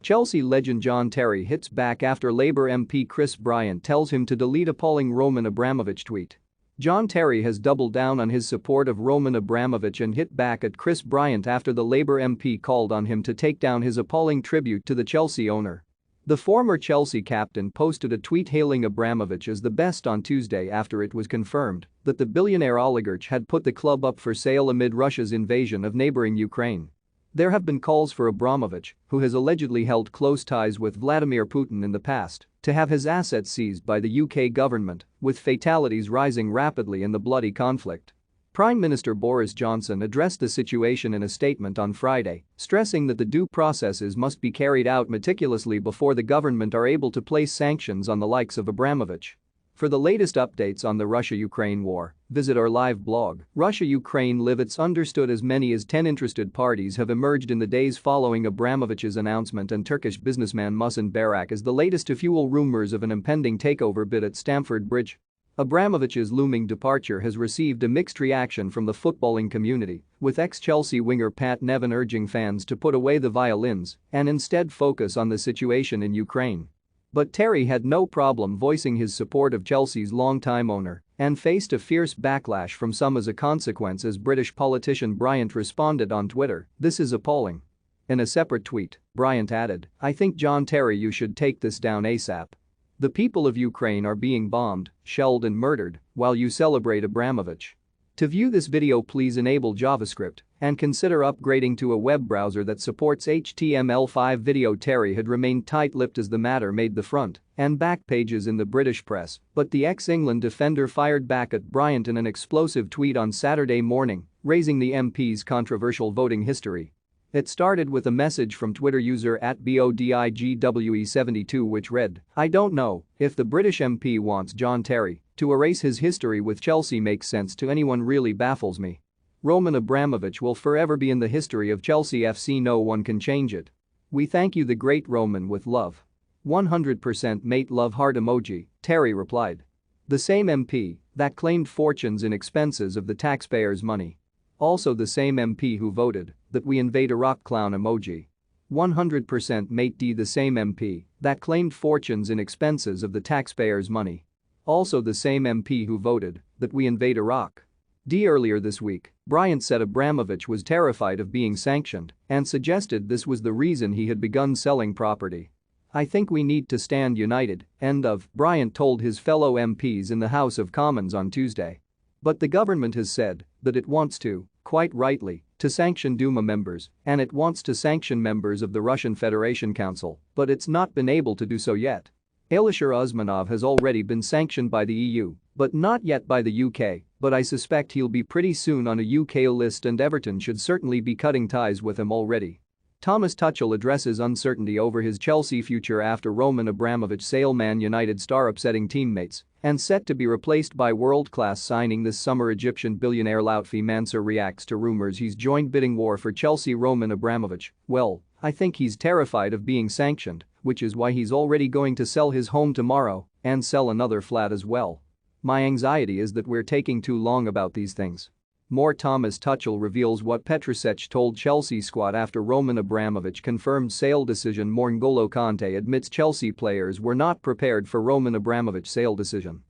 Chelsea legend John Terry hits back after Labour MP Chris Bryant tells him to delete appalling Roman Abramovich tweet. John Terry has doubled down on his support of Roman Abramovich and hit back at Chris Bryant after the Labour MP called on him to take down his appalling tribute to the Chelsea owner. The former Chelsea captain posted a tweet hailing Abramovich as the best on Tuesday after it was confirmed that the billionaire oligarch had put the club up for sale amid Russia's invasion of neighboring Ukraine. There have been calls for Abramovich, who has allegedly held close ties with Vladimir Putin in the past, to have his assets seized by the UK government, with fatalities rising rapidly in the bloody conflict. Prime Minister Boris Johnson addressed the situation in a statement on Friday, stressing that the due processes must be carried out meticulously before the government are able to place sanctions on the likes of Abramovich. For the latest updates on the Russia-Ukraine war, visit our live blog. Russia-Ukraine live. It's understood as many as 10 interested parties have emerged in the days following Abramovich's announcement, and Turkish businessman Muhsin Barak is the latest to fuel rumors of an impending takeover bid at Stamford Bridge. Abramovich's looming departure has received a mixed reaction from the footballing community, with ex-Chelsea winger Pat Nevin urging fans to put away the violins and instead focus on the situation in Ukraine. But Terry had no problem voicing his support of Chelsea's longtime owner and faced a fierce backlash from some as a consequence, as British politician Bryant responded on Twitter, "This is appalling." In a separate tweet, Bryant added, "I think John Terry, you should take this down ASAP. The people of Ukraine are being bombed, shelled and murdered while you celebrate Abramovich." To view this video, please enable JavaScript and consider upgrading to a web browser that supports HTML5. Video. Terry had remained tight-lipped as the matter made the front and back pages in the British press, but the ex-England defender fired back at Bryant in an explosive tweet on Saturday morning, raising the MP's controversial voting history. It started with a message from Twitter user @BODIGWE72 which read, "I don't know if the British MP wants John Terry to erase his history with Chelsea makes sense to anyone, really baffles me. Roman Abramovich will forever be in the history of Chelsea FC, no one can change it. We thank you, the great Roman, with love. 100% mate, love heart emoji," Terry replied. The same MP that claimed fortunes in expenses of the taxpayers' money. Also the same MP who voted that we invade Iraq, clown emoji. 100% mate D. The same MP that claimed fortunes in expenses of the taxpayers' money. Also the same MP who voted that we invade Iraq. D. Earlier this week, Bryant said Abramovich was terrified of being sanctioned and suggested this was the reason he had begun selling property. "I think we need to stand united," end of, Bryant told his fellow MPs in the House of Commons on Tuesday. But the government has said that it wants to, quite rightly, to sanction Duma members, and it wants to sanction members of the Russian Federation Council, but it's not been able to do so yet. Alisher Usmanov has already been sanctioned by the EU, but not yet by the UK, but I suspect he'll be pretty soon on a UK list, and Everton should certainly be cutting ties with him already. Thomas Tuchel addresses uncertainty over his Chelsea future after Roman Abramovich sale. Man United star upsetting teammates and set to be replaced by world-class signing this summer. Egyptian billionaire Lutfi Mansour reacts to rumors he's joined bidding war for Chelsea. Roman Abramovich, well, I think he's terrified of being sanctioned, which is why he's already going to sell his home tomorrow and sell another flat as well. My anxiety is that we're taking too long about these things. More. Thomas Tuchel reveals what Petrusech told Chelsea squad after Roman Abramovich confirmed sale decision. N'Golo Kante admits Chelsea players were not prepared for Roman Abramovich sale decision.